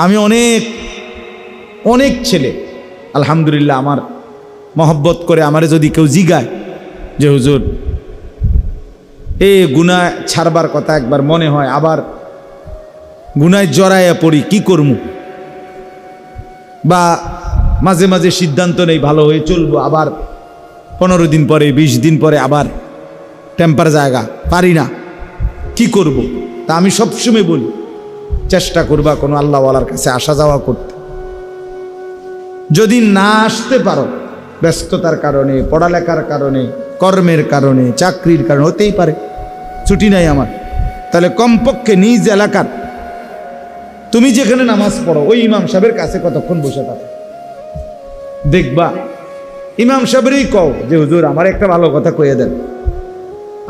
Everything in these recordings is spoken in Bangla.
আমি অনেক অনেক ছেলে আলহামদুলিল্লাহ আমার মহব্বত করে আমারে যদি কেউ জিগায় যে হুজুর গুনাহ ছাড়বার কথা একবার মনে হয়, আবার গুনায় জড়াইয়া পড়ি, কি করমু? বা মাঝে মাঝে সিদ্ধান্ত নেই ভালো হয়ে চলবো, আবার 15 দিন পরে 20 দিন পরে আবার টেম্পার জায়গা, পারি না, কি করব? তা আমি সবসময় বলি চেষ্টা করবা কোনো আল্লাহওয়ালার কাছে আসা যাওয়া করতে। যদি না আসতে পারো ব্যস্ততার কারণে, পড়ালেখার কারণে, কর্মের কারণে, চাকরির কারণে, হতেই পারে ছুটি নাই আমার, তাহলে কমপক্ষে নিজ এলাকার তুমি যেখানে নামাজ পড়ো ওই ইমাম সাহেবের কাছে কতক্ষণ বসে থাকো, দেখবা ইমাম সাহেবেরই কও যে হুজুর আমার একটা ভালো কথা কয়ে দেন,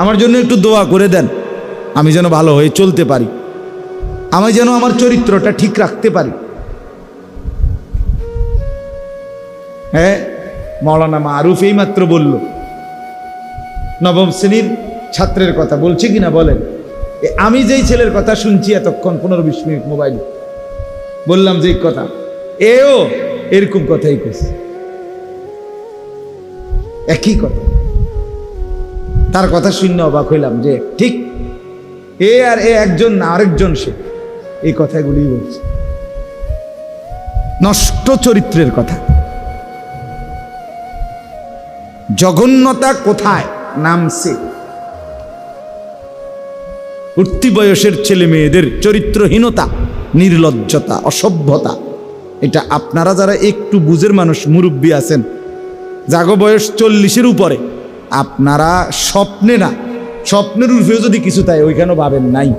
আমার জন্য একটু দোয়া করে দেন, আমি যেন ভালো হয়ে চলতে পারি, আমি যেন আমার চরিত্রটা ঠিক রাখতে পারি। হ্যাঁ, মাওলানা মারুফ এই মাত্র বলল, নবম শ্রেণীর ছাত্রের কথা বলছে কিনা বলেন? আমি যেই ছেলের কথা শুনছি এতক্ষণ 15-20 মিনিট মোবাইলে বললাম যে কথা, এও এরকম কথাই কইছে, একই কথা। তার কথা শুনে অবাক হইলাম যে ঠিক এ আর এ একজন না, আরেকজন সে এই কথাগুলি বলছে। নষ্ট চরিত্রের কথা। জঘন্যতা কোথায় নামছে? উঠতি বয়সের ছেলে মেয়েদের চরিত্রহীনতা, নির্লজ্জতা, অসভ্যতা, এটা আপনারা যারা একটু বুঝের মানুষ, মুরব্বী আছেন, জাগো বয়স 40-এর উপরে, আপনারা স্বপ্নে না, স্বপ্নের উর্ফেও যদি কিছু তাই ওইখানে ভাবেন নাই।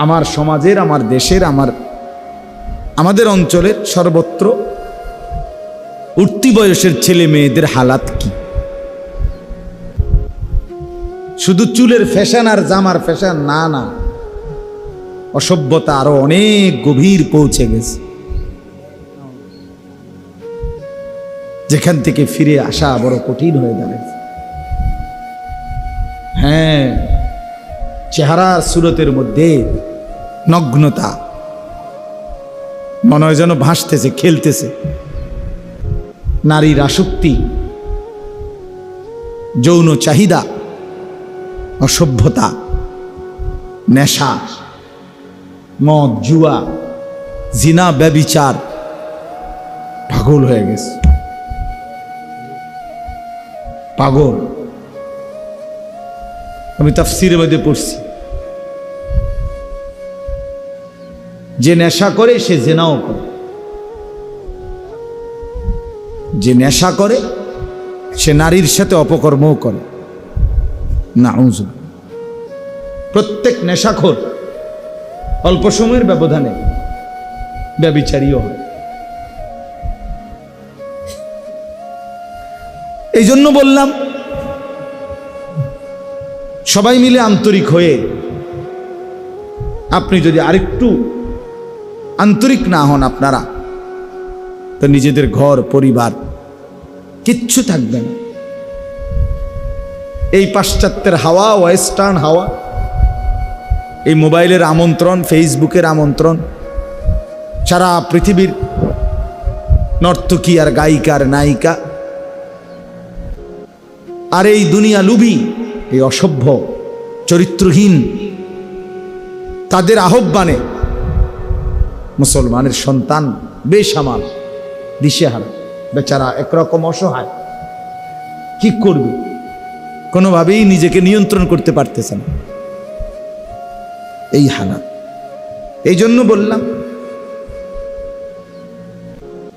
আমার সমাজের, আমার দেশের, আমাদের অঞ্চলের সর্বত্র উঠতি বয়সের ছেলে মেয়েদের হালাত কি? শুধু চুলের ফ্যাশন আর জামার ফ্যাশন না, না, অসভ্যতা আরো অনেক গভীর পৌঁছে গেছে, যেখান থেকে ফিরে আসা বড় কঠিন হয়ে দাঁড়ায়। হ্যাঁ, চেহারার সুরতের মধ্যে নগ্নতা, মনে হয় যেন ভাসতেছে, খেলতেছে। নারীর আসক্তি, যৌন চাহিদা, অসভ্যতা, নেশা, মদ, জুয়া, জিনা, ব্যভিচার, পাগল হয়ে গেছে, পাগল। আমি তাফসীরের মধ্যে পড়ছি, যে নেশা করে সে জিনাও করে, যে নেশা করে সে নারীর সাথে অপকর্মও করে। নাউযুবিল্লাহ। প্রত্যেক নেশাখোর অল্প সময়ের ব্যবধানে ব্যভিচারীও হয়। এই জন্য বললাম সবাই মিলে আন্তরিক হয়ে, আপনি যদি আরেকটু আন্তরিক না হন আপনারা, তো নিজেদের ঘর পরিবার কিচ্ছু থাকবে না। এই পাশ্চাত্যের হাওয়া, ওয়েস্টার্ন হাওয়া, এই মোবাইলের আমন্ত্রণ, ফেসবুকের আমন্ত্রণ, সারা পৃথিবীর নর্তকী আর গায়িকার নায়িকা, আর এই দুনিয়া লুবি, এই অসভ্য চরিত্রহীন, তাদের আহ্বানে মুসলমানের সন্তান বেসামাল, দিশেহারা, বেচারা একরকম অসহায়, কি করবে? কোনোভাবেই নিজেকে নিয়ন্ত্রণ করতে পারতেছে না, এই হালাত। এই জন্য বললাম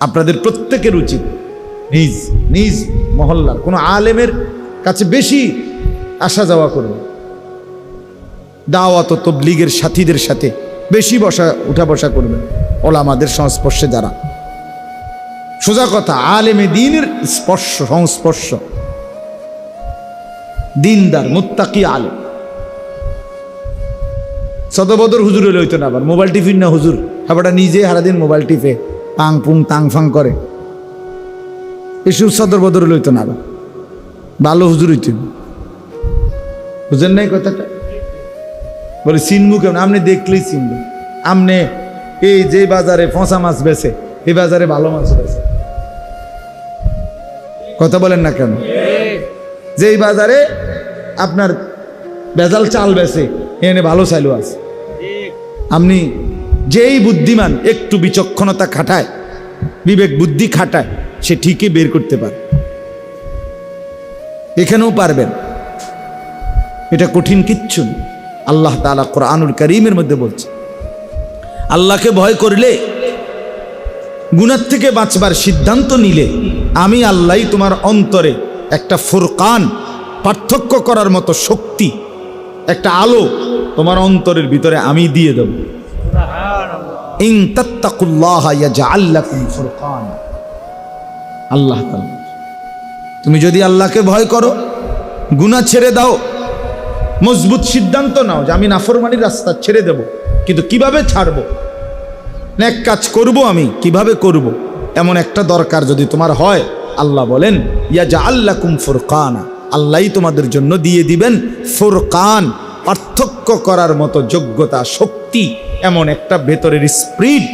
আপনাদের প্রত্যেকের উচিত নিজ নিজ মহল্লার কোনো আলেমের কাছে বেশি আসা যাওয়া করবে, দাওয়াত ও তাবলীগের সাথীদের সাথে বেশি উঠা বসা করবেন, ওলামাদের সংস্পর্শে যারা। সোজা কথা, আলেমে দ্বীনের সংস্পর্শ, দিনদার মুত্তাকি আলেম। সদবদর হুজুর হইলে হইতো না, আবার মোবাইল টিফিন না হুজুর, আবারটা নিজে সারাদিন মোবাইল টিপে পাং পুং তাং ফাং করে, এসব সদর বদর হইতো না, আবার ভালো হুজুর হইতেন। বুঝেন নাই কথাটা? বলে চিনবো কেমন? আপনি দেখলেই চিনবেন, আমনে এই যে বাজারে ফসা মাছ বেছে এই বাজারে ভালো মাছ বেছে, কথা বলেন না কেন? যেই বাজারে আপনার ভেজাল চাল বেছে এনে ভালো চাইলো আছে। আপনি যেই বুদ্ধিমান একটু বিচক্ষণতা খাটায়, বিবেক বুদ্ধি খাটায়, সে ঠিকই বের করতে পারে। এখানেও পারবেন, এটা কঠিন কিচ্ছু না। আল্লাহ তাআলা কোরআনুল কারীমের মধ্যে বলছে, আল্লাহকে ভয় করলে, গুনাহ থেকে বাঁচবার সিদ্ধান্ত নিলে আমি আল্লাহই তোমার অন্তরে একটা ফুরকান, পার্থক্য করার মতো শক্তি, একটা আলো তোমার অন্তরের ভিতরে আমি দিয়ে দেব। ইন তাত্তাকুল্লাহা ইয়াজআল লাকুম ফুরকানা। আল্লাহ তাআলা, তুমি যদি আল্লাহকে ভয় করো, গুনাহ ছেড়ে দাও, মজবুত সিদ্ধান্ত নাও যে আমি নাফরমানির রাস্তা ছেড়ে দেব, কিন্তু কিভাবে ছাড়বো, নেক কাজ করব, আমি কিভাবে করব, এমন একটা দরকার যদি তোমার হয়, আল্লাহ বলেন ইয়াজআল লাকুম ফুরকানা, আল্লাহই তোমাদের জন্য দিয়ে দিবেন ফুরকান, পার্থক্য করার মতো যোগ্যতা, শক্তি, এমন একটা ভেতরের স্পিরিট,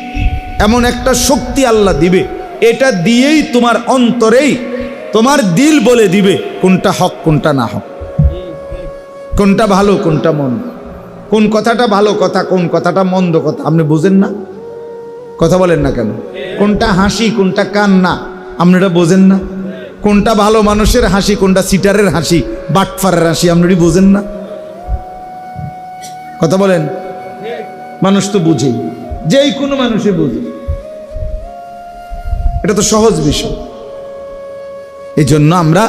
এমন একটা শক্তি আল্লাহ দিবে। এটা দিয়েই তোমার অন্তরেই তোমার দিল বলে দিবে কোনটা হক কোনটা না হক, কোনটা ভালো কোনটা মন্দ, কোন কথাটা ভালো কথা কোন কথাটা মন্দ কথা। আপনি বুঝেন না, কথা বলেন না কেন? কোনটা হাসি কোনটা কান্না আপনারা বোঝেন না? কোনটা ভালো মানুষের হাসি কোনটা সিটারের হাসি, বাটফারের হাসি আপনারা বোঝেন না? কথা বলেন। মানুষ তো বুঝে, যেই কোনো মানুষে বুঝে, এটা তো সহজ বিষয়। এই জন্য আমরা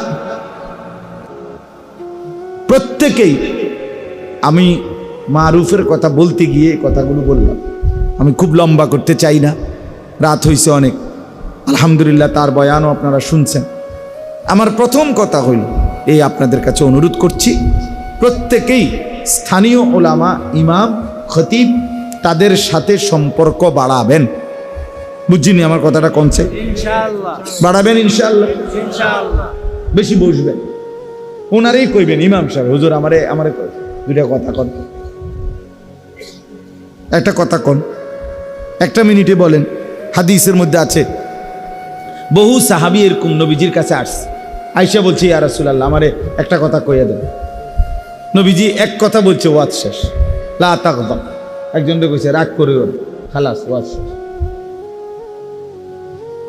প্রত্যেকেই, আমি মারুফের কথা বলতে গিয়ে কথাগুলো বললাম, আমি খুব লম্বা করতে চাই না, রাত হয়েছে অনেক, আলহামদুলিল্লাহ তার বয়ানও আপনারা শুনছেন। আমার প্রথম কথা হইল এই, আপনাদের কাছে অনুরোধ করছি, প্রত্যেকেই স্থানীয় ওলামা, ইমাম, খতিব, তাদের সাথে সম্পর্ক বাড়াবেন। বুঝিনি আমার কথাটা কমছে? ইনশাআল্লাহ বাড়াবেন, ইনশাআল্লাহ, ইনশাআল্লাহ বেশি বসবেন, ওনারেই কইবেন, ইমাম সাহেব হুজুর আমারে দুইটা কথা কন, একটা কথা কন, একটা মিনিটে বলেন। হাদিসের মধ্যে আছে, বহু সাহাবী এরকম নবীজির কাছে আসছে, আয়েশা বলছে ইয়া রাসূলুল্লাহ আমারে একটা কথা কইয়া দেন। নবীজি এক কথা বলছে, ওয়াজ শেষ, লা তাগদাব। একজনকে কইছে রাগ করিও না, খালাস ওয়াজ শেষ।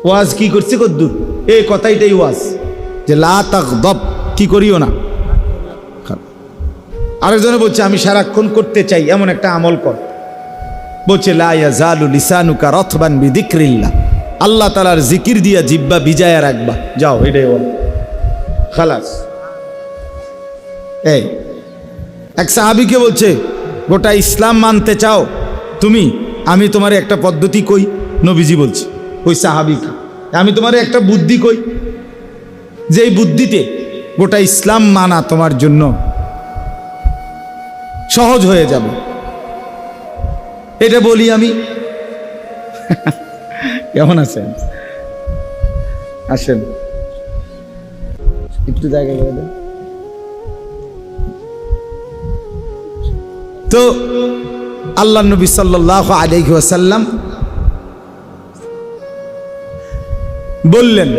ওয়াজ কি করছে কদ্দুর, এই কথাইটাই ওয়াজ, যে লা তাগদাব, কি করিও না। আরেকজনে বলছে আমি সারাক্ষণ করতে চাই এমন একটা আমল কর, বলছে লা ইয়াজালু লিসানুকা রাতবান বিযিকরিল্লাহ, আল্লাহ তাআলার জিকির দিয়া জিহ্বা ভিজায়া রাখবা, যাও এটাই বল, খালাস। এই এক সাহাবীকে বলছে গোটা ইসলাম মানতে চাও তুমি, আমি তোমার একটা পদ্ধতি কই। নবীজি বলছে ওই সাহাবীকে, আমি তোমার একটা বুদ্ধি কই, যেই বুদ্ধিতে গোটা ইসলাম মানা তোমার জন্য সহজ হয়ে যাবে। এটা বলি আমি। কেমন আছেন? আসেন একটু জায়গা করে দেন তো। আল্লাহ নবী সাল্লাল্লাহু আলাইহি ওয়াসাল্লাম বললেন,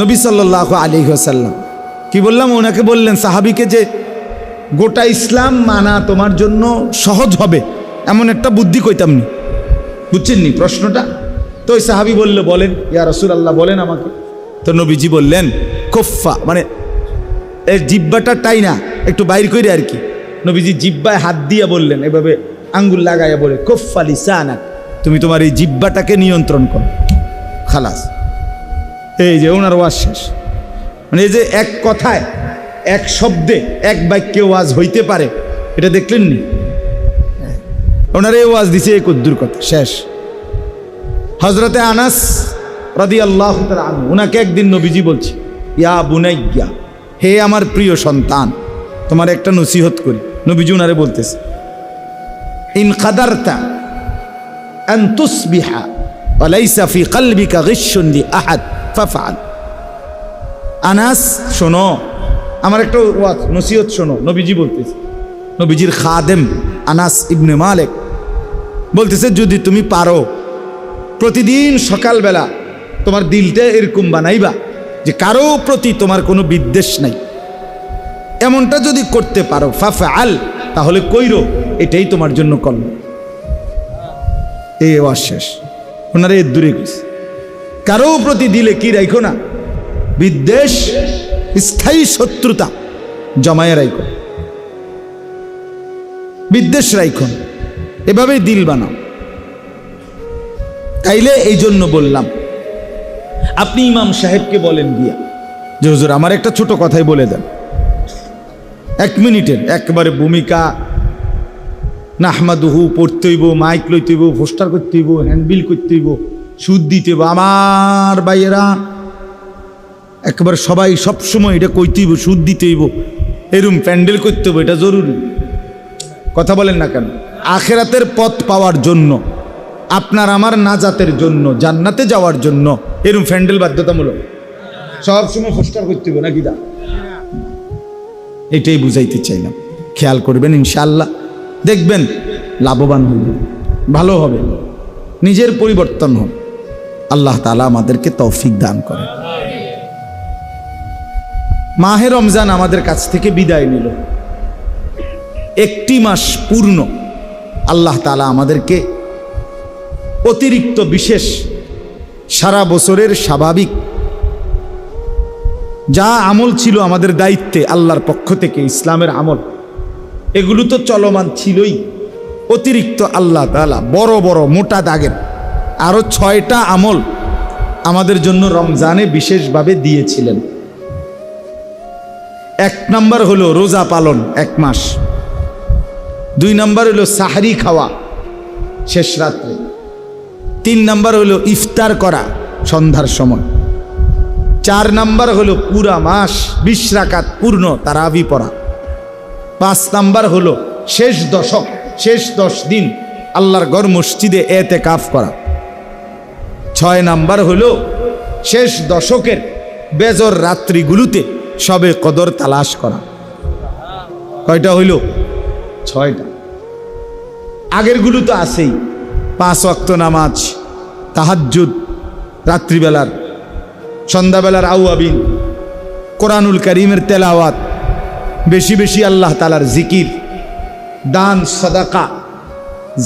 নবী সাল্লাল্লাহু আলাইহি ওয়াসাল্লাম কি বললাম, ওনাকে বললেন সাহাবীকে যে গোটা ইসলাম মানা তোমার জন্য সহজ হবে এমন একটা বুদ্ধি কইতাম নি। বুঝছেন নি প্রশ্নটা? তো ওই সাহাবী বলল, বলেন ইয়া রাসূলুল্লাহ, বলেন আমাকে। তো নবীজি বললেন কুফা, মানে এই জিহ্বাটা টাই না, একটু বাইর করে আর কি। নবীজি জিহ্বায় হাত দিয়ে বললেন, এভাবে আঙ্গুল লাগাইয়া বলে, কুফা লিসানাক, তুমি তোমার এই জিহ্বাটাকে নিয়ন্ত্রণ করো, খালাস। এই যে ওনার ওয়াজ শেষ। মানে এই যে এক কথায়, এক শব্দে, এক বাক্যে ওয়াজ হইতে পারে, এটা দেখলেন নি? ওনার এই ওয়াজ দিছে এই কদ্দুর কথা, শেষ। হযরতে আনাস রাদিয়াল্লাহু তাআলা আনহু, ওনাকে একদিন নবীজি বলছে, ইয়া বুনাইয়া, হে আমার প্রিয় সন্তান, তোমার একটা নসিহত করি। নবীজি ওনারে বলতেছে, ইন কাদারতা আন তুসবিহা ওয়া লাইসা ফি কলবিকা গিশশুন লি আহাদ ফাফআল। আনাস শোনো, আমার একটা ওয়াজ নসিহত শোনো। নবীজি বলতেছে, নবীজির খাদেম আনাস ইবনে মালিক বলতেছে যদি তুমি পারো প্রতিদিন সকালবেলা তোমার দিলটা এরকম বানাইবা যে কারো প্রতি তোমার কোনো বিদ্বেষ নাই, এমনটা যদি করতে পারো ফাফআল, তাহলে কইরো, এটাই তোমার জন্য কল্যাণ। এই আওয়াজ শেষ। ওনারা এর দূরে গেছে। কারো প্রতি দিলে কি রাখো না, বিদ্বেষ, স্থায়ী শত্রুতা জমায়ে রাখো, বিদ্বেষ রাখো, এভাবেই দিল বানাও। তাইলে এই জন্য বললাম, আপনি ইমাম সাহেবকে বলেন গিয়া যে হুজুর আমার একটা ছোট কথাই বলে দেন, 1 মিনিটের একবারে ভূমিকা, নাহমাদুহু পড়তে হইব, মাইক লইতে হইব, পোস্টার করতে হইব, হ্যান্ডবিল করতে হইব, সুদ দিতে হইব। আমার ভাইয়েরা একবারে সবাই সবসময় এটা কইতে হইব, সুদ দিতে হইব, এরম প্যান্ডেল করতে হইব, এটা জরুরি। কথা বলেন না কেন? আখেরাতের পথ পাওয়ার জন্য, আপনার আমার নাজাতের জন্য, জান্নাতে যাওয়ার জন্য এরম প্যান্ডেল বাধ্যতামূলক। সবসময় পোস্টার করতে হইব নাকি? দা এটাই বুঝাইতে চাইলাম। খেয়াল করবেন, ইনশাআল্লাহ দেখবেন লাভবান হইবে, ভালো হবে, নিজের পরিবর্তন হবে। আল্লাহ তাআলা আমাদেরকে তৌফিক দান করে। মাহে রমজান আমাদের কাছ থেকে বিদায় নিল। 1টি মাস পূর্ণ আল্লাহ তাআলা আমাদেরকে অতিরিক্ত বিশেষ সারা বছরের স্বাভাবিক যা আমল ছিল আমাদের দায়িত্বে আল্লাহর পক্ষ থেকে, ইসলামের আমল, এগুলো তো চলমান ছিলই। অতিরিক্ত আল্লাহ তাআলা বড় বড় মোটা দাগের আরো 6টা আমল আমাদের জন্য রমজানে বিশেষভাবে দিয়েছিলেন। 1 নাম্বার হলো রোজা পালন 1 মাস, 2 নাম্বার হলো সাহরি খাওয়া শেষ রাত্রে, 3 নাম্বার হলো ইফতার করা সন্ধ্যার সময়, 4 নাম্বার হলো পুরা মাস 20 রাকাত পূর্ণ তারাবি পড়া, 5 নাম্বার হলো শেষ দশক, শেষ 10 দিন আল্লাহর ঘর মসজিদে এতেকাফ করা, 6 নাম্বার হলো শেষ দশকের বেজর রাত্রিগুলোতে সবে কদর তালাশ করা। কয়টা হইল? 6টা। আগেরগুলো তো আছেই, 5 ওয়াক্ত নামাজ, তাহাজ্জুদ, রাত্রিবেলার সন্ধ্যাবেলার আউয়াবিন, কোরআনুল কারীমের তেলাওয়াত, বেশি বেশি আল্লাহ তাআলার জিকির, দান, সাদাকা,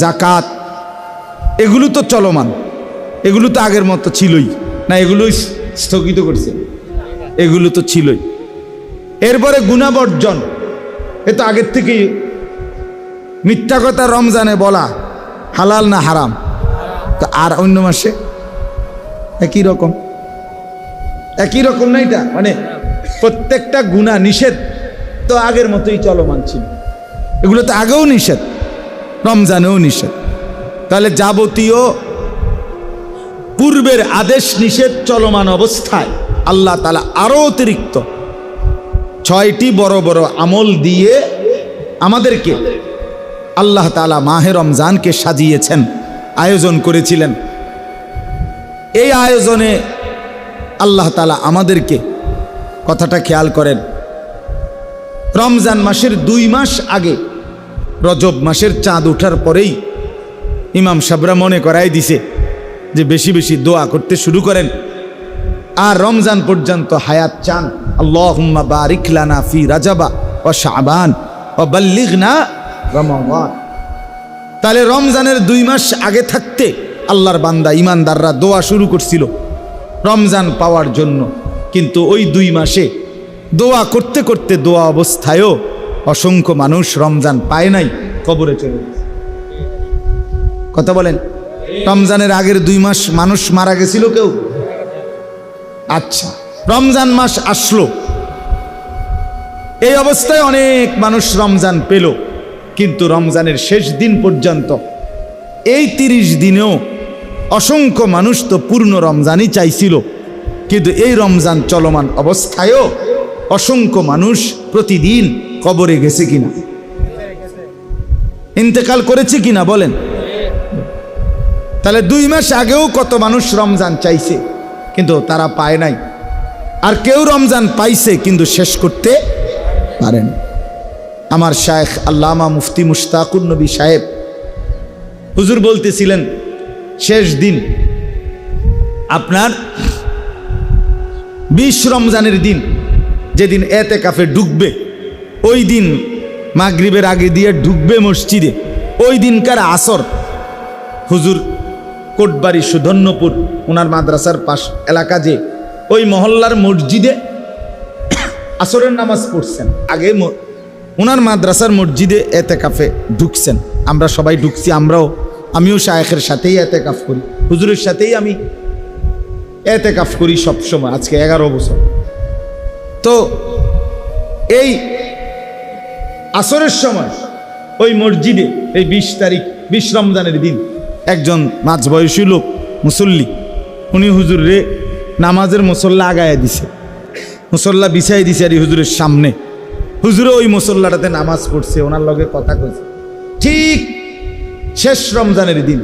জাকাত, এগুলো তো চলমান, এগুলো তো আগের মতো ছিলই না, এগুলোই স্থগিত করছে, এগুলো তো ছিলই। এরপরে গুনাহ বর্জন, এ তো আগের থেকেই। মিথ্যা কথা রমজানে বলা হালাল না হারাম? তো আর অন্য মাসে একই রকম, একই রকম না? এটা মানে প্রত্যেকটা গুনাহ নিষেধ তো আগের মতোই চলমান ছিল, এগুলো তো আগেও নিষেধ, রমজানেও নিষেধ। তাহলে যাবতীয় পূর্বের আদেশ নিষেধ চলমান অবস্থায় আল্লাহ তাআলা আরো অতিরিক্ত 6টি বড় বড় আমল দিয়ে আমাদেরকে আল্লাহ তাআলা মাহে রমজানকে সাজিয়েছেন, আয়োজন করেছিলেন। এই আয়োজনে আল্লাহ তাআলা আমাদেরকে, কথাটা খেয়াল করেন, রমজান মাসের 2 মাস আগে, রজব মাসের চাঁদ ওঠার পরেই ইমাম সাহেবরা মনে করাই দিছে যে বেশি বেশি দোয়া করতে শুরু করেন, আর রমজান পর্যন্ত হায়াত চান। আল্লাহুম্মা বারিক লানা ফি রাজাবা ওয়া শাবান ওয়া বাল্লিগনা রমাদান। তাহলে রমজানের 2 মাস আগে থাকতে আল্লাহর বান্দা ইমানদাররা দোয়া শুরু করছিল রমজান পাওয়ার জন্য, কিন্তু ওই 2 মাসে দোয়া করতে করতে দোয়া অবস্থায়ও অসংখ্য মানুষ রমজান পায় নাই, কবরে চলে গেছে। কথা বলেন, রমজানের আগের 2 মাস মানুষ মারা গেছিল কেউ? আচ্ছা, রমজান মাস আসলো, এই অবস্থায় অনেক মানুষ রমজান পেল, কিন্তু রমজানের শেষ দিন পর্যন্ত এই 30 দিনেও অসংখ্য মানুষ তো পূর্ণ রমজানই চাইছিল, কিন্তু এই রমজান চলমান অবস্থায়ও অসংখ্য মানুষ প্রতিদিন কবরে গেছে কিনা, ইন্তেকাল করেছে কিনা বলেন? তাহলে 2 মাস আগেও কত মানুষ রমজান চাইছে কিন্তু তারা পায় নাই, আর কেউ রমজান পাইছে কিন্তু শেষ করতে পারেন। আমার শায়েখ আল্লামা মুফতি মুশতাকুর নবী সাহেব হুজুর বলতেছিলেন শেষ দিন আপনার 20 রমজানের দিন যেদিন এতেকাফে ঢুকবে, ওই দিন মাগরিবের আগে দিয়ে ঢুকবে মসজিদে, ওই দিনকার আসর হুজুর কোটবাড়ি সুধন্যপুর ওনার মাদ্রাসার পাশ এলাকা যে ওই মহল্লার মসজিদে আসরের নামাজ পড়ছেন। আগে ওনার মাদ্রাসার মসজিদে এতেকাফে ঢুকছেন। আমরা সবাই ঢুকছি, আমিও শায়েখের সাথেই এতেকাফ করি, হুজুরের সাথেই আমি এতেকাফ করি সবসময়, আজকে 11 বছর। তো এই আসরের সময় ওই মসজিদে এই 20 তারিখ 20 রমজানের দিন একজন মাঝবয়সী লোক মুসল্লি, উনি হুজুরে নামাজের মুসল্লা আগায়া দিছে, মুসল্লা বিছাই দিছে আর হুজুরের সামনে। হুজুরে ওই মুসল্লাটাতে নামাজ পড়ছে, ওনার লগে কথা কইছে। ঠিক শেষ রমজানের দিন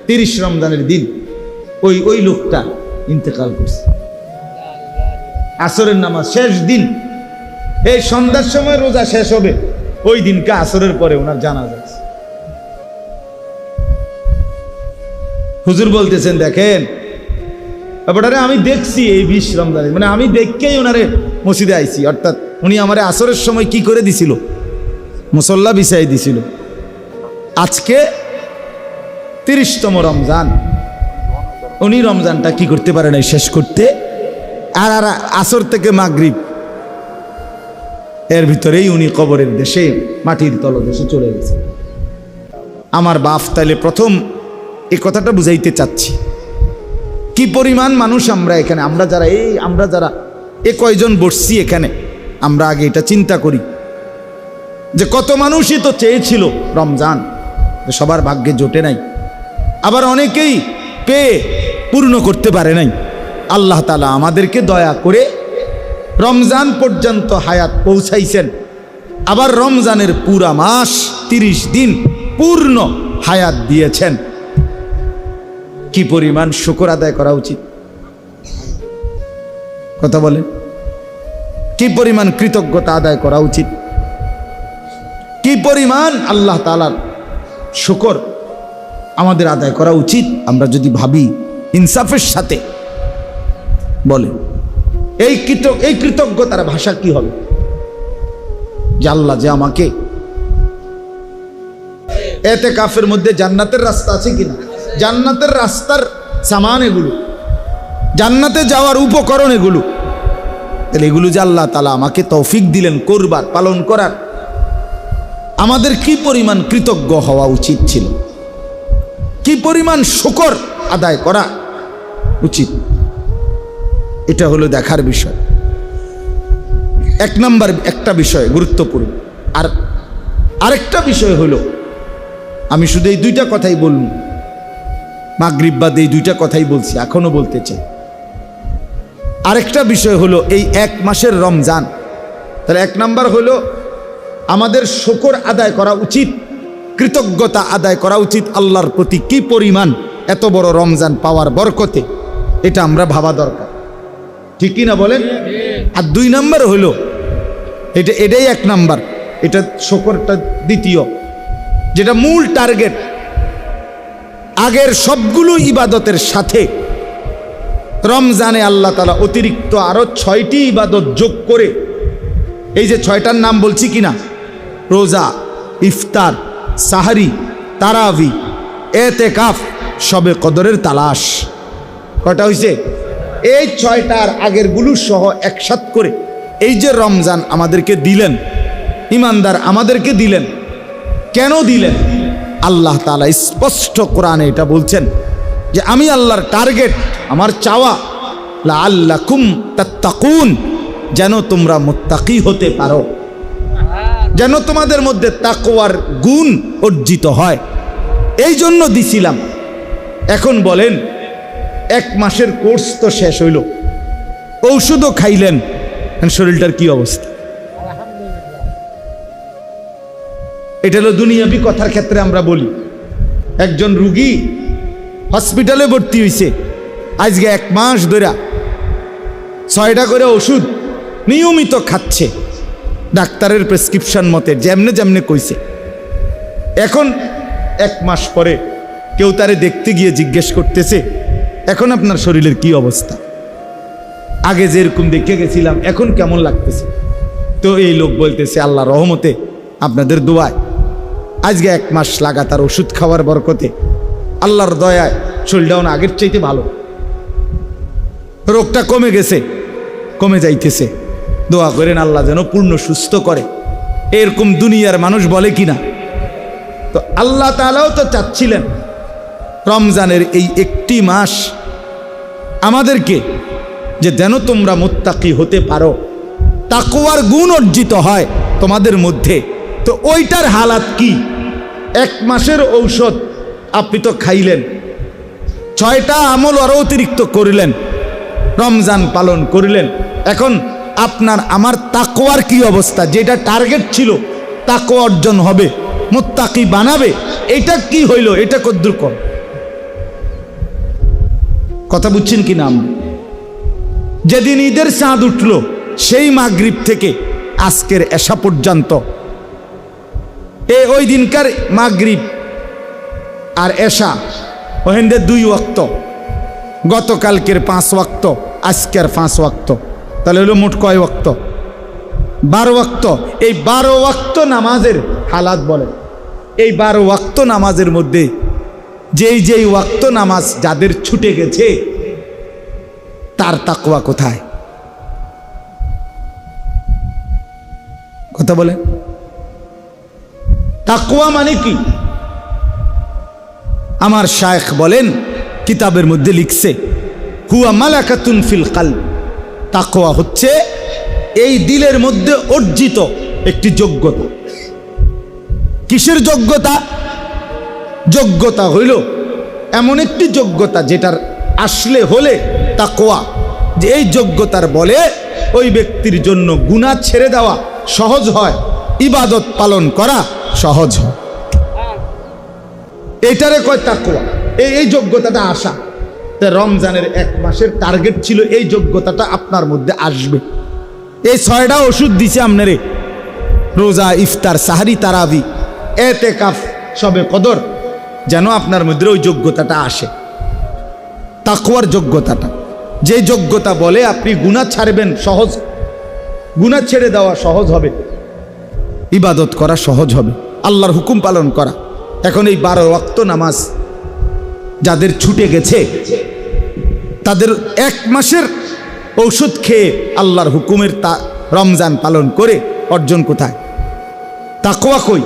30 রমজানের দিন ওই লোকটা ইন্তেকাল করছে। আসরের নামাজ শেষ দিন, এই সন্ধ্যার সময় রোজা শেষ হবে, ওই দিনকে আসরের পরে ওনার জানাজা আছে। হুজুর বলতেছেন দেখেন ব্যাপারটা আমি দেখছি এই 20 রমজানে, মানে আমি দেখকেই ওনারে মসজিদে আইছি, অর্থাৎ উনি আমারে আসরের সময় কি করে দিছিল, মুসল্লা বিছাই দিছিল। আজকে 30তম রমজান, উনি রমজানটা কি করতে পারে নাই শেষ করতে, আর আসর থেকে মাগরিব এর ভিতরেই উনি কবরের দেশে মাটির তলদেশে চলে গেছে। আমার বাপ তাইলে প্রথম এই কথাটা বুঝাইতে চাচ্ছি, কি পরিমাণ মানুষ আমরা এখানে, আমরা যারা এ কয়জন বসছি এখানে, আমরা আগে এটা চিন্তা করি যে কত মানুষই তো চেয়েছিল রমজান, সবার ভাগ্যে জোটে নাই, আবার অনেকেই পেয়ে পূর্ণ করতে পারে নাই। আল্লাহ তাআলা আমাদেরকে দয়া করে রমজান পর্যন্ত হায়াত পৌঁছাইছেন, আবার রমজানের পুরা মাস 30 দিন পূর্ণ হায়াত দিয়েছেন। কি পরিমাণ শুকর আদায় করা উচিত, কথা বলেন, কি পরিমাণ কৃতজ্ঞতা আদায় করা উচিত, কি পরিমাণ আল্লাহ তাআলার শুকর আমাদের আদায় করা উচিত। আমরা যদি ভাবি ইনসাফের সাথে, বলে এই কৃতজ্ঞতার ভাষা কি হবে, যে আল্লাহ যে আমাকে এতেকাফের মধ্যে জান্নাতের রাস্তা আছে কিনা, জান্নাতের রাস্তার সামান এগুলো, জান্নাতে যাওয়ার উপকরণ এগুলো, তাহলে এগুলো যে আল্লাহ তাআলা আমাকে তৌফিক দিলেন করবার, পালন করার, আমাদের কি পরিমাণ কৃতজ্ঞ হওয়া উচিত ছিল, কি পরিমাণ শুকর আদায় করা উচিত, এটা হলো দেখার বিষয়। এক নাম্বার একটা বিষয় গুরুত্বপূর্ণ। আর আরেকটা বিষয় হলো, আমি শুধু এই 2টা কথাই বলব, মাগরিব বাদ এই 2টা কথাই বলছি, এখনো বলতে চাই। আরেকটা বিষয় হলো এই 1 মাসের রমজান, তাহলে 1 নাম্বার হলো আমাদের শুকর আদায় করা উচিত, কৃতজ্ঞতা আদায় করা উচিত আল্লাহর প্রতি, কি পরিমাণ এত বড় রমজান পাওয়ার বরকতে, এটা আমরা ভাবা দরকার, ঠিক কি না বলেন? আর 2 নাম্বার হলো এটাই 1 নাম্বার, এটা শুকরটা দ্বিতীয়, যেটা মূল টার্গেট। আগের সবগুলো ইবাদতের সাথে রমজানে আল্লাহ তাআলা অতিরিক্ত আরো 6টি ইবাদত যোগ করে, এই যে 6টার নাম বলছি কিনা, রোজা, ইফতার, সাহারি, তারাবি, এতেকাফ, শবে কদরের তালাশ, কয়টা হইছে? এই 6টার আগের গুলো সহ একসাথ করে এই যে রমজান আমাদেরকে দিলেন, ইমানদার আমাদেরকে দিলেন, কেন দিলেন? আল্লাহ তাআলা স্পষ্ট কোরআনে এটা বলছেন যে আমি আল্লাহর টার্গেট, আমার চাওয়া, লাআল্লাকুম তাত্তাকুন, যেন তোমরা মুত্তাকি হতে পারো, যেন তোমাদের মধ্যে তাকওয়ার গুণ অর্জিত হয়, এই জন্য দিছিলাম। এখন বলেন 1 মাসের কোর্স তো শেষ হইল, ঔষধও খাইলেন, শরীরটার কি অবস্থা? এটা হলো দুনিয়াবি কথার ক্ষেত্রে আমরা বলি। একজন রুগী হসপিটালে ভর্তি হয়েছে, আজকে 1 মাস ধরে 6টা করে ওষুধ নিয়মিত খাচ্ছে, ডাক্তারের প্রেসক্রিপশন মতে যেমনে যেমনে কইছে। এখন 1 মাস পরে কেউ তারে দেখতে গিয়ে জিজ্ঞেস করতেছে এখন আপনার শরীরের কি অবস্থা, আগে যেরকম দেখে গেছিলাম এখন কেমন লাগতেছে? তো এই লোক বলতেছে আল্লাহ রহমতে আপনাদের দোয়ায় আজকে 1 মাস লাগাতার ওষুধ খাওয়ার বরকতে আল্লাহর দয়ায় শরীরটাও আগের চাইতে ভালো, রোগটা কমে গেছে, কমে যাইতেছে। দোয়া করেন আল্লাহ যেন পূর্ণ সুস্থ করে। এরকম দুনিয়ার মানুষ বলে কিনা? তো আল্লাহ তাআলাও তো চাচ্ছিলেন রমজানের এই একটি মাস আমাদেরকে যে যেন তোমরা মুত্তাকি হতে পারো, তাকওয়ার গুণ অর্জিত হয় তোমাদের মধ্যে। তো ওইটার হালাত কি? 1 মাসের ঔষধ আপনি তো খাইলেন, 6টা আমল আরো অতিরিক্ত করিলেন, রমজান পালন করিলেন। এখন আপনার আমার তাকওয়ার কি অবস্থা? যেটা টার্গেট ছিল তাকওয়া অর্জন হবে, মুত্তাকি বানাবে, এটা কি হইল? এটা কদ্দুর কম। কথা বুঝছেন কি না? যেদিন ঈদের চাঁদ উঠল সেই মাগরিব থেকে আজকের এশা পর্যন্ত, ওই দিনকার মাগরিব আর এশা ওহেন্দের 2 ওয়াক্ত, গতকালকের 5 ওয়াক্ত, আজকের 5 ওয়াক্ত, তাহলে হলো মোট কয় ওয়াক্ত? 12 ওয়াক্ত। এই 12 ওয়াক্ত নামাজের হালাত বলে। এই 12 ওয়াক্ত নামাজের মধ্যে যেই ওয়াক্ত নামাজ যাদের ছুটে গেছে তার তাকওয়া কোথায়? কথা বলে। তাকওয়া মানে কি? আমার শায়েখ বলেন, কিতাবের মধ্যে লিখছে হুয়া মালাকাতুন ফিল কলব। তাকওয়া হচ্ছে এই দিলের মধ্যে অর্জিত একটি যোগ্যতা। কিসের যোগ্যতা? যোগ্যতা হইল এমন একটি যোগ্যতা যেটার আসলে হলে তাকওয়া, যে এই যোগ্যতার বলে ওই ব্যক্তির জন্য গুনাহ ছেড়ে দেওয়া সহজ হয়, ইবাদত পালন করা সহজ হয়। এইটারে কয় তাকওয়া। এই যোগ্যতাটা আসা। রমজানের 1 মাসের টার্গেট ছিল এই যোগ্যতাটা আপনার মধ্যে আসবে। এই 6টা ওষুধ দিছে আপনারে, রোজা, ইফতার, সাহারি, তারাবি, এতেকাফ, শবে কদর, যেন আপনার মধ্যে ওই যোগ্যতাটা আসে, তাকওয়ার যোগ্যতাটা। যে যোগ্যতা বলে আপনি গুনাহ ছাড়বেন সহজ, গুনাহ ছেড়ে দেওয়া সহজ হবে, ইবাদত করা সহজ হবে, আল্লাহর হুকুম পালন করা। এখন এই 12 ওয়াক্ত নামাজ যাদের ছুটে গেছে তাদের 1 মাসের ঔষধ খেয়ে আল্লাহর হুকুমের রমজান পালন করে অর্জন কোথায়? তাকওয়া কই?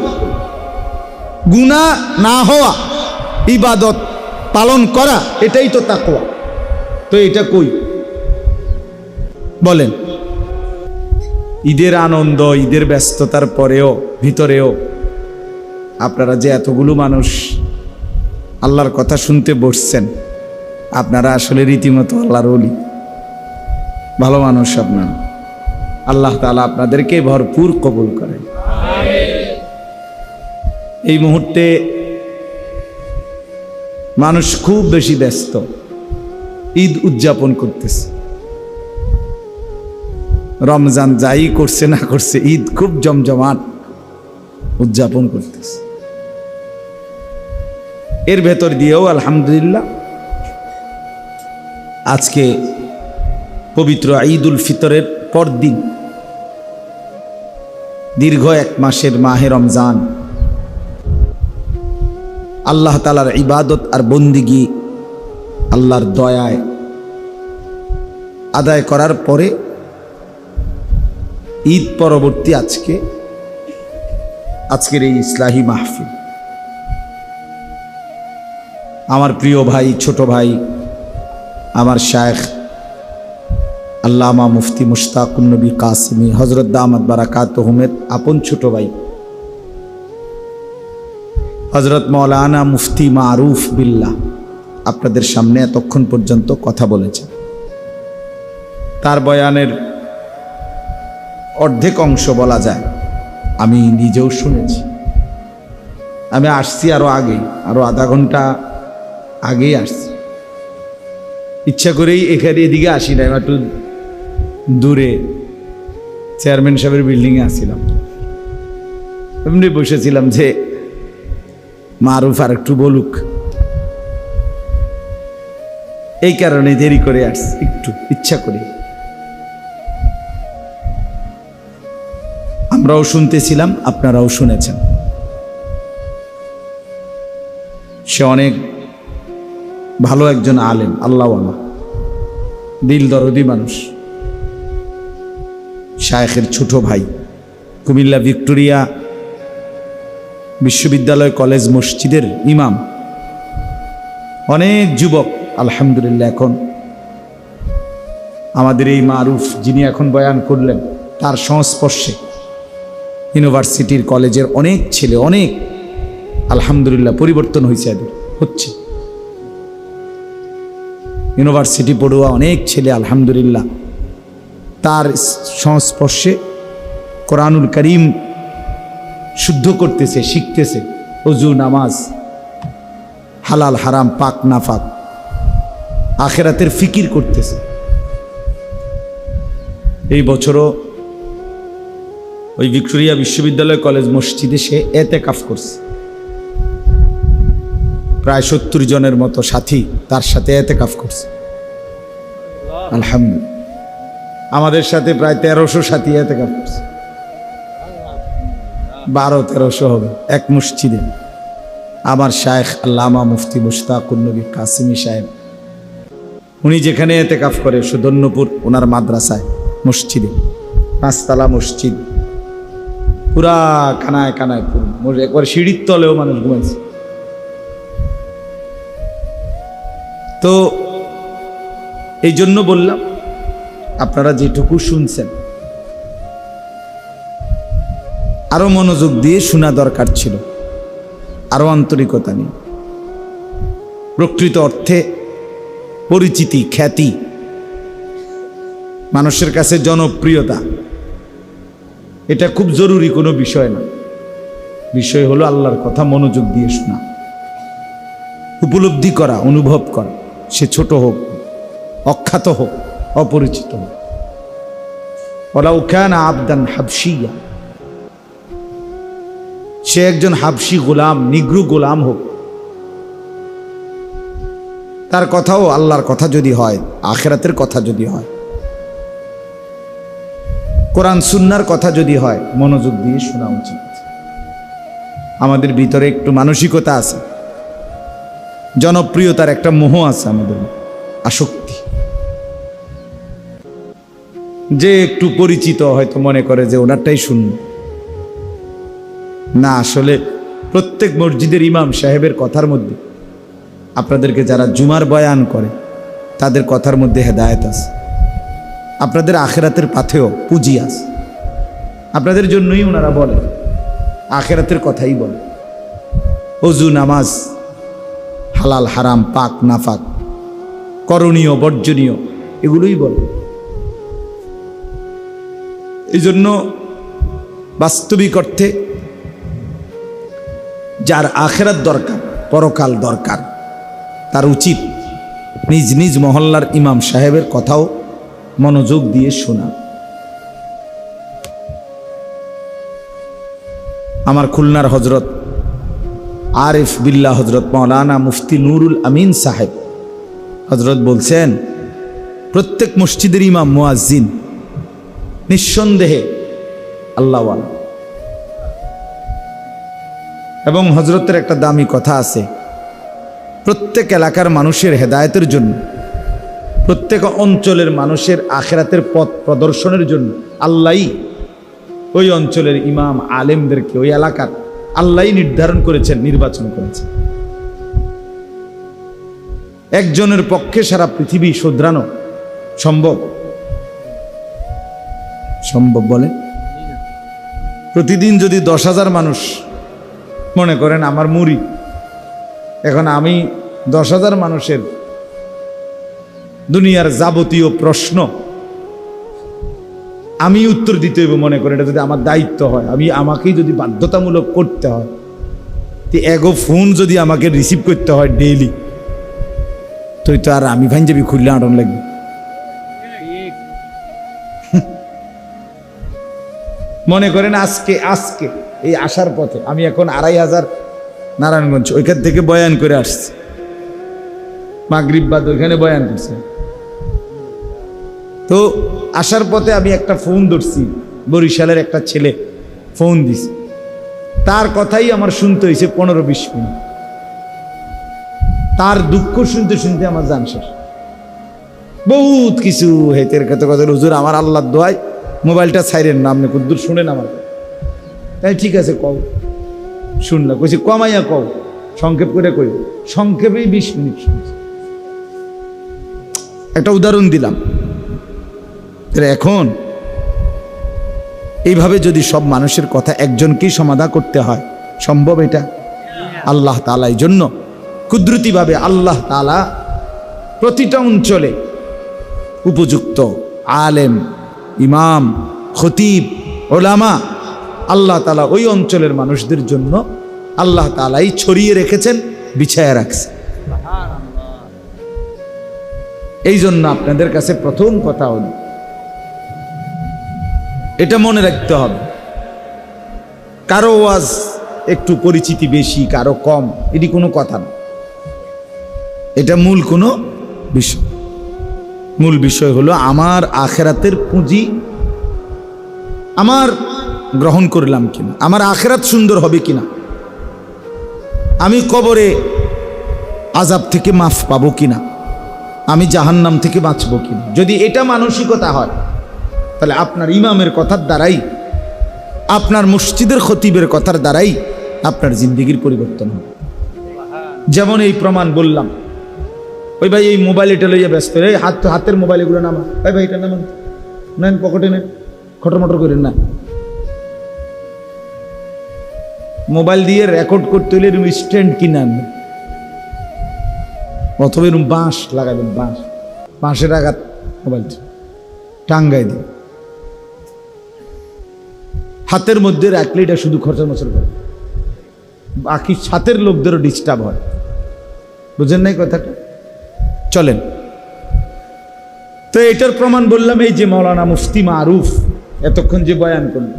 গুনাহ না হওয়া, ইবাদত পালন করা, এটাই তো তাকওয়া। তো এটা কই বলেন? ঈদের আনন্দ, ঈদের ব্যস্ততার পরেও ভিতরেও আপনারা যে এতগুলো মানুষ আল্লাহর কথা শুনতে বসছেন, আপনারা আসলে রীতিমতো আল্লাহর ওলি, ভালো মানুষ আপনারা। আল্লাহ তাআলা আপনাদেরকে ভরপুর কবুল করেন। এই মুহূর্তে মানুষ খুব বেশি ব্যস্ত, ঈদ উদযাপন করতেছে। রমজান যাই করছে না করছে, ঈদ খুব জমজমাট উদযাপন করতেছে। এর ভেতর দিয়েও আলহামদুলিল্লাহ আজকে পবিত্র ঈদুল ফিতরের পরদিন দীর্ঘ 1 মাসের মাহে রমজান আল্লাহ তাআলার ইবাদত আর বন্দিগি আল্লাহর দয়ায় আদায় করার পরে ঈদ পরবর্তী আজকের এই ইসলাহি মাহফিল, আমার প্রিয় ভাই, ছোট ভাই, আমার শায়েখ আল্লামা মুফতি মুশতাকুন নবী কাসেমি হযরত দামাত বারাকাতুহুমের আপন ছোট ভাই হযরত মাওলানা মুফতি মারুফ বিল্লাহ আপনাদের সামনে এতক্ষণ পর্যন্ত কথা বলেছেন। তার বয়ানের অর্ধেক অংশ বলা যায় আমি নিজেও শুনেছি। আমি আসছি আরো আধা ঘন্টা আগেই আসছি, ইচ্ছা করেই এদিকে আসি না, একটু দূরে চেয়ারম্যান সাহেবের বিল্ডিংয়ে আসছিলাম, এমনি বসেছিলাম যে মারুফ আর একটু বলুক, এই কারণে দেরি করে আসছি, একটু ইচ্ছা করে। আমরাও শুনতেছিলাম, আপনারাও শুনেছেন। সে অনেক ভালো একজন আলেম, আল্লাহওয়ালা, দিল দরদি মানুষ। শায়েখের ছোট ভাই, কুমিল্লা ভিক্টোরিয়া বিশ্ববিদ্যালয় কলেজ মসজিদের ইমাম। অনেক যুবক আলহামদুলিল্লাহ এখন আমাদের এই মারুফ যিনি এখন বয়ান করলেন তার সংস্পর্শে ইউনিভার্সিটির কলেজের অনেক ছেলে, অনেক আলহামদুলিল্লাহ পরিবর্তন হয়েছে, এদের হচ্ছে। ইউনিভার্সিটি পড়ুয়া অনেক ছেলে আলহামদুলিল্লাহ তার সংস্পর্শে কোরআনুল করিম শুদ্ধ করতেছে, শিখতেছে, ওযু, নামাজ, হালাল হারাম, পাক না পাক, আখেরাতের ফিকির করতেছে। এই বছরও ওই ভিক্টোরিয়া বিশ্ববিদ্যালয় কলেজ মসজিদে সে এতেকাফ করছে। প্রায় 70 জনের মতো সাথী তার সাথে এতেকাফ করছে আলহামদুলিল্লাহ। আমাদের সাথে প্রায় 1300 সাথী এতেকাফ করছে, 1200-1300 হবে এক মসজিদে। আমার শায়েখ আল্লামা মুফতি মুশতাকুর নবী কাসিমি সাহেব, উনি যেখানে এতেকাফ করে সুদর্ণপুর, ওনার মাদ্রাসায় মসজিদে, 5 তলা মসজিদ, পুরা কানায় কানায়, একবার সিঁড়ির তলেও মানুষ ঘুমাইছে। তো এই জন্য বললাম, আপনারা যেটুকু শুনছেন আরো মনোযোগ দিয়ে শোনা দরকার ছিল, আরো আন্তরিকতা নিয়ে। প্রকৃত অর্থে পরিচিতি, খ্যাতি, মানুষের কাছে জনপ্রিয়তা, এটা খুব জরুরি কোনো বিষয় না। বিষয় হলো আল্লাহর কথা মনোযোগ দিয়ে শোনা, উপলব্ধি করা, অনুভব করা। সে ছোট হোক, অখ্যাত হোক, অপরিচিত হোক। ওয়ালাউ কানা আবদান হাবশিয়া, সে একজন হাবশি গোলাম, নিগ্রু গোলাম হোক, তার কথাও আল্লাহর কথা যদি হয়, আখিরাতের কথা যদি হয়, কোরআন সুন্নাহর কথা যদি হয়, মনোযোগ দিয়ে শোনা উচিত। আমাদের ভিতরে একটু মানসিকতা আছে, জনপ্রিয়তার একটা মোহ আছে, আমাদের আসক্তি, যে একটু পরিচিত হয়তো মনে করে যে ওনারটাই শুনব। না, আসলে প্রত্যেক মসজিদের ইমাম সাহেবের কথার মধ্যে, আপনাদেরকে যারা জুমার বয়ান করে তাদের কথার মধ্যে হেদায়েত আছে, আপনাদের আখিরাতের পাথেও পুঁজি আছে। আপনাদের জন্যই ওনারা বলে, আখিরাতের কথাই বলে। ওযু, নামাজ, হালাল হারাম, পাক না পাক, করণীয় বর্জনীয়, এগুলোই বলে। এই জন্য বাস্তবিক অর্থে যার আখিরাত দরকার, পরকাল দরকার, তার উচিত নিজ নিজ মহল্লার ইমাম সাহেবের কথাও মনোযোগ দিয়ে শোনা। আমার খুলনার হজরত আরিফ বিল্লাহ হজরত মাওলানা মুফতি নুরুল আমিন সাহেব হজরত বলছেন, প্রত্যেক মসজিদের ইমাম মুয়াজ্জিন নিঃসন্দেহে আল্লাহওয়ালা। এবং হজরতের একটা দামি কথা আছে, প্রত্যেক এলাকার মানুষের হেদায়েতের জন্য, প্রত্যেক অঞ্চলের মানুষের আখিরাতের পথ প্রদর্শনের জন্য আল্লাহই ওই অঞ্চলের ইমাম আলেমদেরকে, ওই এলাকার আল্লাহই নির্ধারণ করেছেন, নির্বাচন করেছেন। একজনের পক্ষে সারা পৃথিবী শুধরানো সম্ভব? সম্ভব বলে? প্রতিদিন যদি 10,000 মানুষ মনে করেন আমার মুরিদ, এখন আমি 10,000 মানুষের দুনিয়ার যাবতীয় প্রশ্ন আমি উত্তর দিতে হইব, মনে করেন এটা যদি আমার দায়িত্ব হয়, আমাকেই যদি বাধ্যতামূলক করতে হয়, এগো ফোন যদি আমাকে রিসিভ করতে হয় ডেইলি, তো আর আমি ভাঞ্জাবি খুললে আটন লাগবে। মনে করেন আজকে এই আসার পথে আমি এখন 2,500 নারায়ণগঞ্জ, ওইখান থেকে বয়ান করে আসছি, মাগরিব বাদ ওইখানে বয়ান করছে। তো আসার পথে আমি একটা ফোন ধরছি, বরিশালের একটা ছেলে ফোন দিছে, তার কথাই আমার শুনতে হয়েছে 15-20 মিনিট। তার দুঃখ শুনতে শুনতে আমার জান শেষ। বহুত কিছু হেতের কত কথা, হুজুর আমার আল্লাহর দোয়ায় মোবাইলটা ছাইরেন না, আপনি কুদ্দুর শুনেন আমার। তাই ঠিক আছে কও, শুনলাম। কইছি কমাইয়া কও, সংক্ষেপ করে কই। সংক্ষেপেই 20 মিনিট শুনছি। একটা উদাহরণ দিলাম। এখন এইভাবে যদি সব মানুষের কথা একজনকেই সমাধা করতে হয়, সম্ভব এটা? আল্লাহ তাআলা এই জন্য কুদরতিভাবে আল্লাহ তাআলা প্রতিটা অঞ্চলে উপযুক্ত আলেম, ইমাম, খতিব, ওলামা আল্লাহ তাআলা ওই অঞ্চলের মানুষদের জন্য আল্লাহ তাআলাই ছড়িয়ে রেখেছেন, বিছায়া রাখছে। এই জন্য আপনাদের কাছে প্রথম কথা হল, এটা মনে রাখতে হবে, কারো ওয়াজ একটু পরিচিতি বেশি, কারো কম, এটি কোনো কথা না। এটা মূল কোনো বিষয়। মূল বিষয় হলো আমার আখেরাতের পুঁজি আমার গ্রহণ করলাম কিনা, আমার আখেরাত সুন্দর হবে কিনা, আমি কবরে আযাব থেকে মাফ পাবো কিনা, আমি জাহান্নাম থেকে বাঁচবো কিনা। যদি এটা মানসিকতা হয়, তাহলে আপনার ইমামের কথার দ্বারাই, আপনার মসজিদের খতিবের কথার দ্বারাই আপনার জিন্দেগির পরিবর্তন হবে। যেমন এই প্রমাণ বললাম, ওই ভাই এই মোবাইল এটা লইয়া ব্যস্ত, এই হাতের মোবাইল এগুলো নামা, ভাই এটা নামান, নেন পকেটে নেন, খটরমটর করেন না। মোবাইল দিয়ে রেকর্ড করতে হলে এরকম স্ট্যান্ড কিনে আনবেন, অথবা এরকম বাঁশ লাগাবেন, বাঁশের আঘাত মোবাইল টাঙ্গাই দিয়ে হাতের মধ্যে রাখলে এটা শুধু খরচা মচর করে, বাকি সাথের লোকদেরও ডিস্টার্ব হয়। বুঝেন নাই কথাটা? চলেন তো এটার প্রমাণ বললাম, এই যে মাওলানা মুফতি মারুফ এতক্ষণ যে বয়ান করল,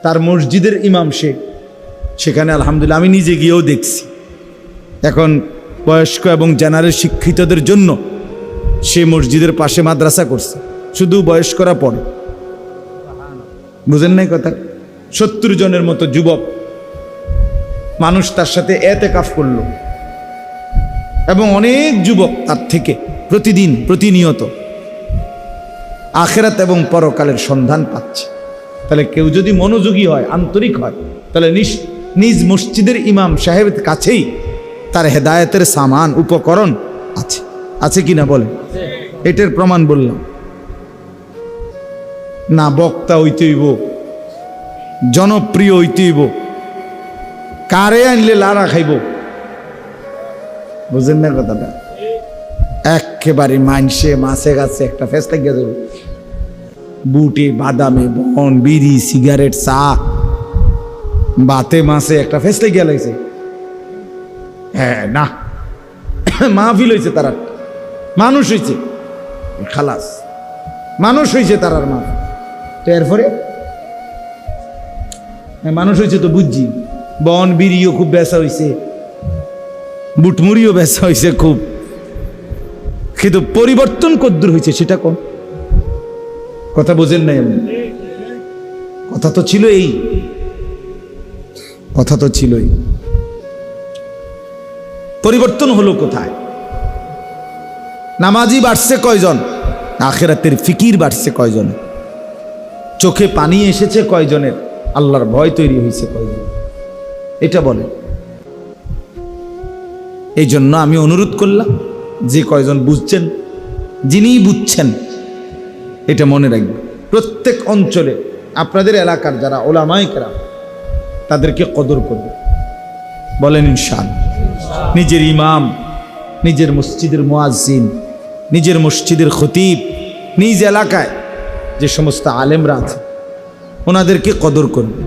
তার মসজিদের ইমাম সেখানে আলহামদুলিল্লাহ আমি নিজে গিয়েও দেখছি। এখন বয়স্ক এবং জেনারেল শিক্ষিতদের জন্য সে মসজিদের পাশে মাদ্রাসা করছে, শুধু বয়স্করা পড়ে। বুঝেন নাই কথা? 70 জনের মতো যুবক মানুষ তার সাথে এতেকাফ করলো, এবং অনেক যুবক তার থেকে প্রতিদিন প্রতিনিয়ত আখেরাত এবং পরকালের সন্ধান পাচ্ছে। তাহলে কেউ যদি মনোযোগী হয়, আন্তরিক হয়, তাহলে নিজ মসজিদের ইমাম সাহেবের কাছেই তার হেদায়েতের সামান, উপকরণ আছে। আছে কিনা বলে? এটার প্রমাণ বললাম না। বক্তা হইতে হইব, জনপ্রিয় হইতে হইব, কারে আনলে লারা খাইব। বুঝেন না কথাটা? একেবারে মানসে মাছে গাছে একটা ফেস লাগিয়ে দেব, বুটে বাদামে বন, বিড়ি, সিগারেট, চা, বাতে মাছে একটা ফেস লাগিয়ে লাগছে। হ্যাঁ না, মাহফিল হয়েছে, তারা মানুষ হয়েছে, খালাস মানুষ হয়েছে তারার মা। তো এরপরে মানুষ হয়েছে তো বুঝছি, বন বিড়িও খুব বেচা হয়েছে, বুটমুড়িও বেচা হয়েছে খুব, কিন্তু পরিবর্তন কদ্দূর হয়েছে সেটা কোন কথা বোঝেন নাই? কথা তো ছিল এই, কথা তো ছিলই। পরিবর্তন হলো কোথায়? নামাজি বাড়ছে কয়জন? আখিরাতের ফিকির বাড়ছে কয়জন? চোখে পানি এসেছে কয়জনের? আল্লাহর ভয় তৈরি হয়েছে কয়জন? এটা বলে। এই জন্য আমি অনুরোধ করলাম, যে কয়জন বুঝছেন, যিনিই বুঝছেন, এটা মনে রাখবেন, প্রত্যেক অঞ্চলে আপনাদের এলাকার যারা ওলামায়ে কেরাম তাদেরকে কদর করবে। বলেন ইনশাআল্লাহ। নিজের ইমাম, নিজের মসজিদের মুয়াজ্জিন, নিজের মসজিদের খতিব, নিজ এলাকায় যে সমস্ত আলেমরা আছে ওনাদেরকে কদর করবে।